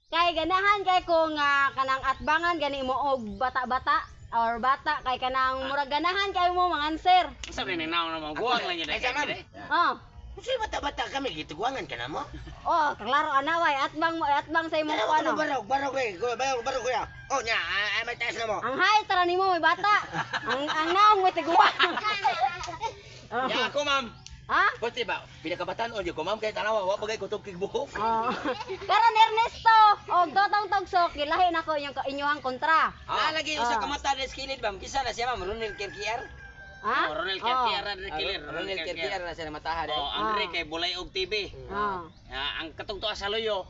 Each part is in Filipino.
Kay ganahan kay ko nga kanang atbangan gani mo og bata-bata or bata kay kanang murag ganahan kay mo manganswer. Sabi ni naon naman guwang lang yun. Ay, sa ma'am. Oh. Kasi bata-bata kami, gituguangan ka na mo. Oh, klaro anaway atbang sa imong kuano. Barog kuya. Oh, nya, ay may taas na mo. Ang hay tara nimo may bata. ang naong mo tiguan. Ya ako, ma'am. Ha? Pwede ba? Pinakabataan o ko, ma'am, kaya tanawa, wa bagay ko tugkig buhok. Oh. Karon Ernesto, og Totong Tugsok, kilahi nako inyong kontra. Lagi usa ka mata na skilid bam. Kisa na siya ma'am Ronel Kerkiar. Ha? Ronel Kerkiar na kilir. Ronel Kerkiar na siya na mataha Oh, dai. Andre kay Bulay og TV. Oh. Ang katungto sa loyo,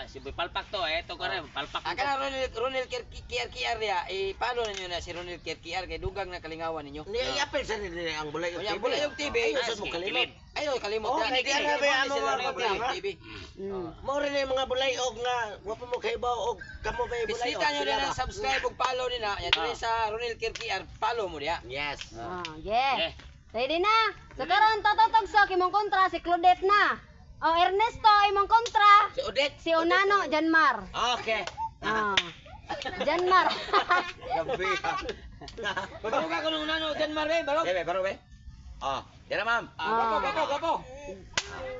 si Boy Palpak to, eto ko rin, Palpak. Kana Ronel Kerkiar ya, paano ninyo na si Ronel Kerkiar kay dugang na kalingawan ninyo? Ni apel sa nila ang bulay Kaya bulay og TV. Ay, sa mo kalimot. Ayo kalimot. Oh, kay kaya ba ang mga bulay og TV. Mo rin yung mga bulay og nga, wa pa mo kay ba og kamo ba bulay og. Bisita nyo na ng subscribe ug follow nila. Yan diri sa Ronel Kerkiar, follow mo diya. Yes. Oh, yeah. Ready na? So karon Totong Tugsok imong kontra si Claudette na. Oh, Ernesto imong kontra Si Odette. si Onano Janmar. Okay. Oh. Janmar. Gabi. Barog ka kuno nano diyan mare, barog. Bebe, baro be. Oh, dira ma'am. Gapo.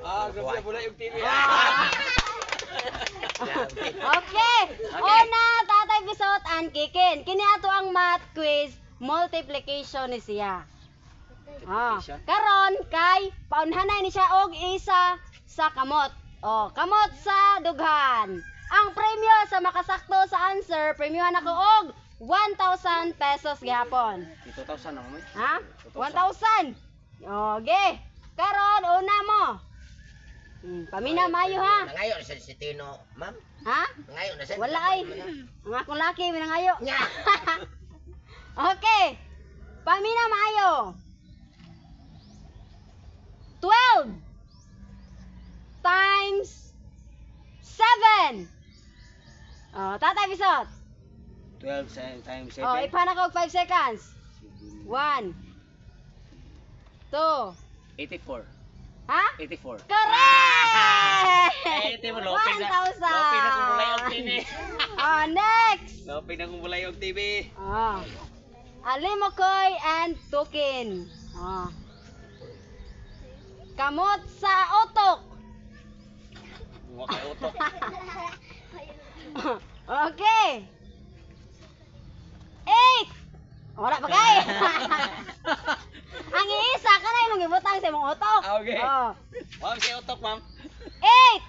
Grabe bulay og TV. Okay. Una, Tatay Bisot and Kikin. Kini ato ang math quiz multiplication ni siya. Karon kay paunhanay ni siya og isa sa kamot. Oh, kamot sa dughan. Ang premyo sa makasakto sa answer, premyohan ako og 1,000 pesos gihapon. 2,000 na mo. Ha? 1,000. Okay. Karon una mo. Pamina mayo ha. Nangayo na si Tino, ma'am. Ha? Nangayo na siya. Wala ay. Ang akong laki minangayo. Nya. Okay. Pamina maayo. 12 times 7. Oh, Tatay Bisot. 12 times 7. Oh, ipana ko 5 seconds. 1 2 84. Ha? 84. Correct! Ito mo, lopin na. 1,000. Lopin na kung bulay og TV. Oh, next. Lopin na kung bulay og TV. Oh. Alimokoy and Tukin. Oh. Kamot sa utok. Mga kay utok. Okay. 8. Wala pa kay. Ang iisa ka na yung ibutang sa imong utok. Okay. Oh. Ma'am, si utok, ma'am. 8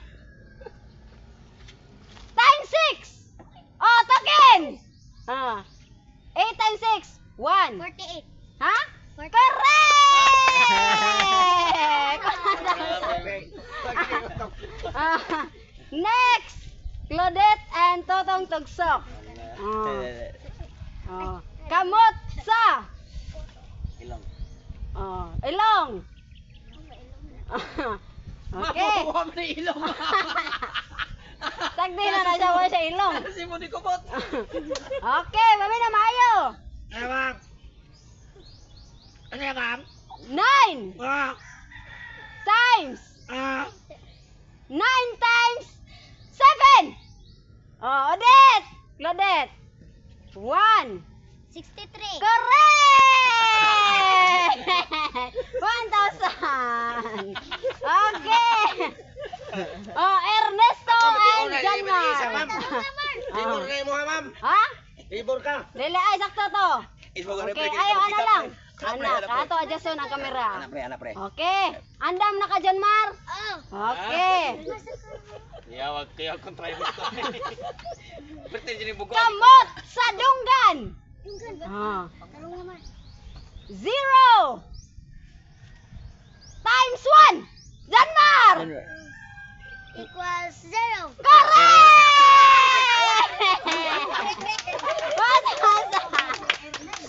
times 6. Oh, Tukin. 8 times 6. 1. 48. Ha? Correct! Next! Claudette and Totong Tugsok. Kamot sa Ilong. ilong. Okay. Mabuha mo na ilong. Tagdi na siya wala sa ilong. Si mo di kubot. Okay, mami na maayo. Ano, ma'am? Ano yan, ma'am? 9 times 9 times 7. Oh, Odette! Claudette. 1. 63. Correct! 1,000. Okay. Oh, Ernesto and Janmar. Libur kayo mo, ma'am. Ha? Libur ka. Dili ay sakto to. Okay, ayo ana lang. Anak, ato adjuston ang kamera. Anak pre. Okay. Andam na ka Janmar? Oh. Okay. Yawag kayo akong try mo to. Berarti jadi bugo. Kamot sa dunggan. Yung ganda. Tarong naman. 0 times 1. Janmar! Equals 0. Correct!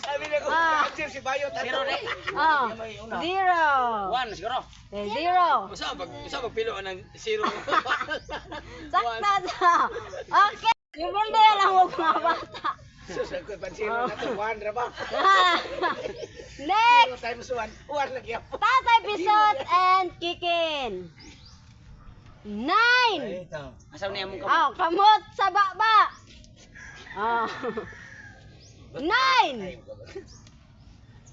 Sabi na ko, Ah. Sir, si Bayo. Zero na. Oh, 0. 1 siguro. 0. Usa pilo ng 0. Sakto to. Okay. Yung bunda lang huwag mga bata. Susag ko, pansino na to. 1 ra ba? Next, 0 times 1. 1 lagi ako. Tatay Bisot and Kikin. 9. Asaw niya mong Oh, kamot sa baba. Oh. 9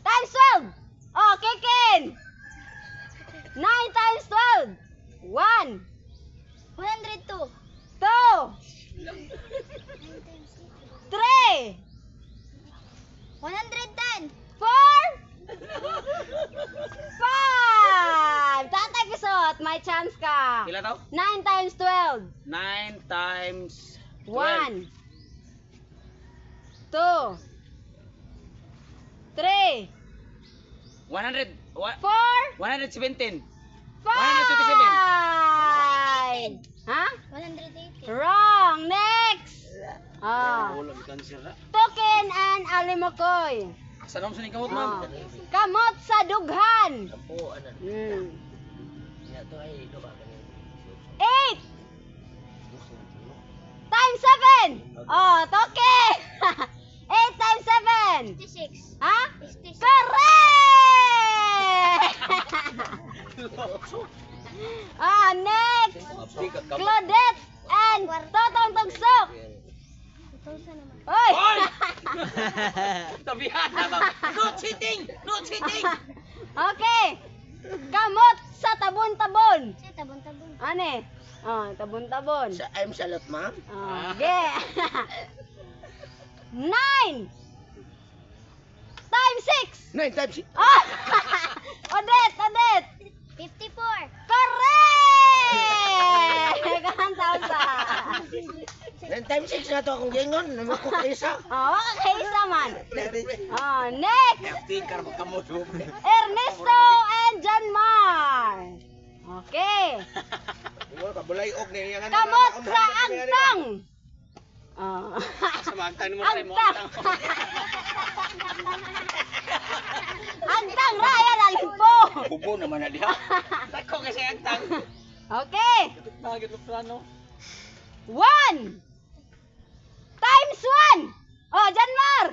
times 12. Oh, kikin. 9 times 12. 1, 102. 2, 3, 110. 4, 5. Tatay pisot, may chance ka. Pila to? 9 times 12. 9 times 1, 2, 3, 100. 4, 117. 5. Ha? 180. Wrong. Next. Ah. Wala ni cancer na. Token and alimokoy. Sa nang suning kamot Ah. man. Kamot sa dughan. Kampo, ano. Hmm. Yan to ay, ito ka kanina. 8 times 7. Oh, token. 8 times 7. 56. Ha? 56. Correct! Ah, next! Claudette and Totong Tugsok! 2,000 naman. Oy! Tabihan na ba? No cheating! No cheating! Okay! Kamot sa tabon-tabon! Siya, tabon-tabon. Ane? Oh, tabon-tabon. I'm salot, ma'am. Oh, okay. 9 times 6! 9 times 6. Oh! Odette! Odette! 54. Correct! 1,000. 9 times 6 na to akong gingon. Naman ko ka isa. Oh, kaysa man. Oh, next! Tikar mo kamot. Ernesto and Janmar. Okay. Tingol ka, bulay og niya nga. Kamot sa agtang. Oh. Sa magtang mo tayo mo. Agtang. Agtang raya lalimpo. Bubo naman na diha. Tako kasi ang tang. Okay. Bakit lo plano? 1 times 1. Oh, Janmar.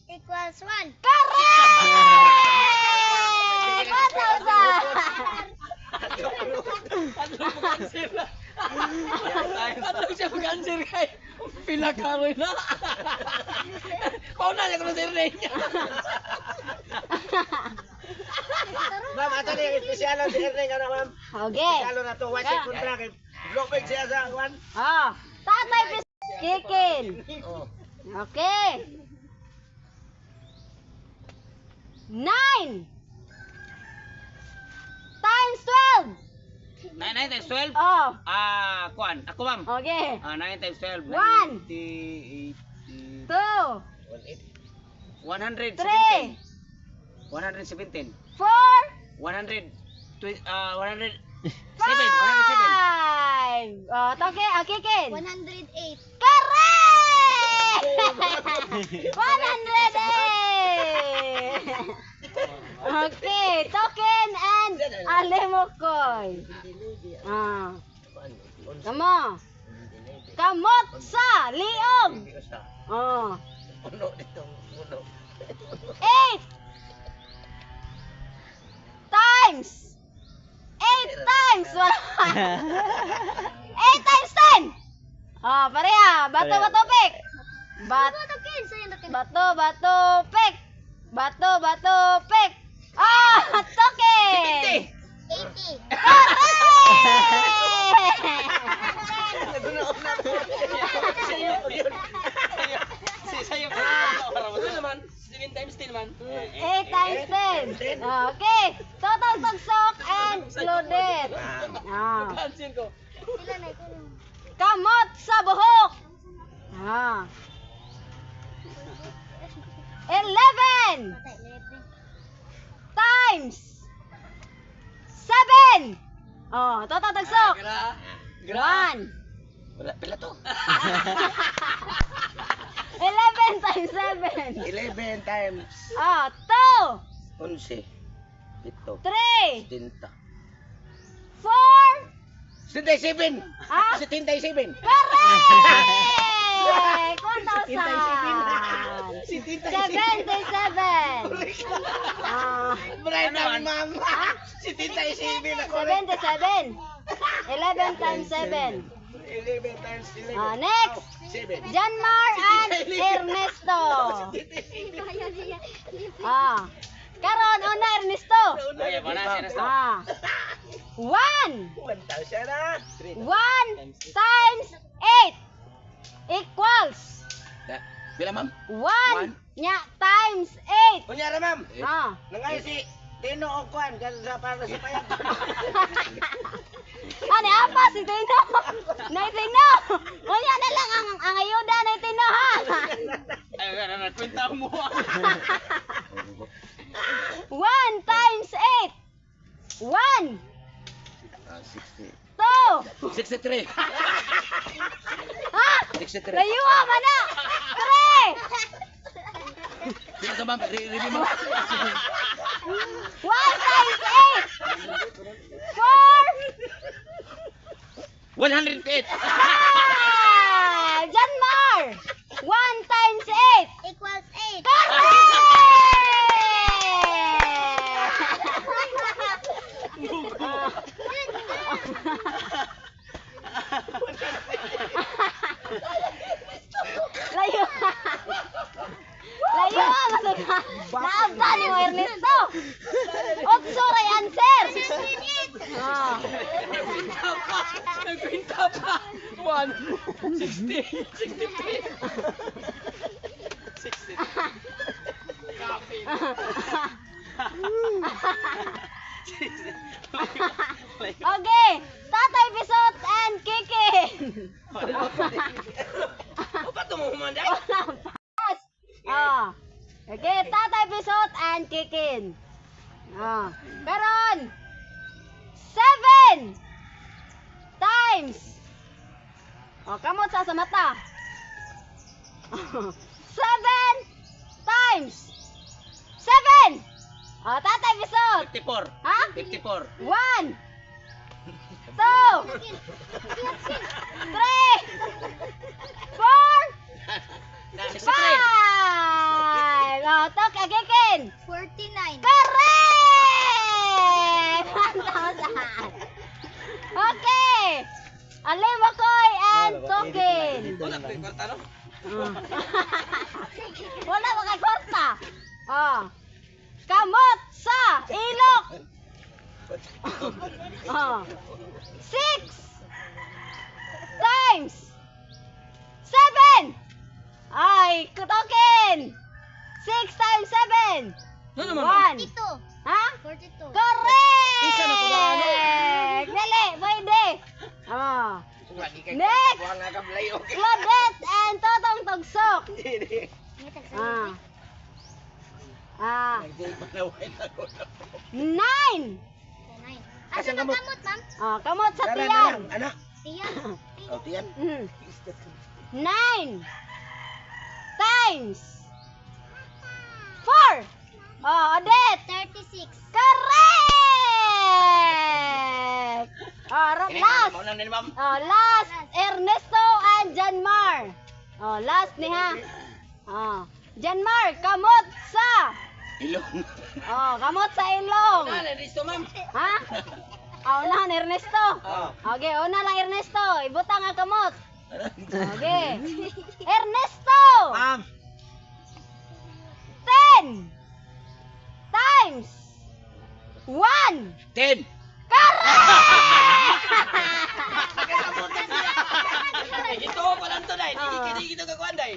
Equals 1. Correct! 1,000. Ano siya mag-answer kay pinakaroy na. Pauna niya kung sir niya. Ma'am, ato na yung espesyalo si Erneng, ano ma'am? Okay. Espesyalo na to, watch yung kontra kay Blowback siya sa kwan. Oh, tatay pis kikin. Oh. Okay. 9 times 12. 9 times 12. Oh, Kuan. Ako ma'am. okay. 9 times 12. 1, 2, 117. 3, 117. 4, 100. 107. 107. 5. Oh, toke, kikin. 108. Correct! 108! Okay, token and alimokoy. Ah, kamo. Kamot sa liog. Oh, Uno dito, uno. 8 times 8 times 8 times 10. Oh, pareha. Bato, bato, pik. Bato, kin. Sa'yo na kin. Bato, bato, pik. Bato, bato, pik. Ah, token. 80. Si sayo ka. Para mo naman. 7 times 10 man. 8 times 10. Okay. Total tugsok and loaded. Ah. Pansin ko. Sila na ikaw. Kamot sa buhok. Ah. 11 Patay, lepe. times 7. Oh, total tugsok. Gra. 1. Wala, pila to. 11 times 7. 11 times Oh, 11. Ito. 2, 3, Tinta. 4. 77. Ah? 77. Correct! 1,000. 77. 77. Ah, Bright na ma'am. 77 ako rin. 77. 11 times 7. 11 times 11. Next. 7. Janmar and Ernesto. Karon una Ernesto. Ay, ba na siya na? 1 1,000 na. 1 times 8 equals Bila ma'am? 1 nya times 8. Kunyara, ma'am. Nangayon si Tino o Kwan, sa para sa payag. Ano apa si Tino? Nay Tino. Unya na lang ang ayuda na Tino ha. Ay, na kwenta mo. 1 times 8. 1 2 63. Ha? 63. Layuwa man na. 3 Bila ka ma'am? Review mo. 1 times 8. 4 108. Janmar. 1 times 8 Equals 8. Layo. Layo masuk. Naabda ni mo Ernesto. Otso ray answer. Nagkwenta pa. 1, 60, 63. 63. Copy. Okay, Tatay Bisot and Kikin. O pa tumuhumanday? Okay, Tatay Bisot and Kikin. Karon 7 times. Kamot sa mata. 7 times 7. Tatay Bisot. 54. Ha? 54. 1 2 3 4 63. 5. Tok Kikin. 49. Correct! 1,000. Okay. Alim Makoy and Tokin. Wala ko yung kwarta, no? Wala makay kwarta. Kamot sa ilok. 6 times 7. Ay, Tokin. 6 times 7. Ano naman? 1. 42. Ha? 42. Correct! Isa na ko ba, ano? Dali, pwede. Lagi kay Next! Kuha nga kablay, okay. Claudette and Totong Tugsok. Manaway na ko. 9. Asa Asan kamot? kamot, ma'am? Kamot sa Tara, tiyan. anak. Tiyan. O, tiyan. 9 times 4. Odette. 36. Correct! Last. Mauna na ni ma'am. Last, Ernesto and Janmar. Last ni ha. Janmar, kamot sa. Ilong. Kamot sa ilong. Ano, listo ma'am? Ha? Unahan Ernesto. Okay, una lang Ernesto. Ibutang ang kamot. Okay. Ernesto. 10 times 1. 10. Correct! Ito pa lang to, dahil. Hindi kita kakuan, dahil.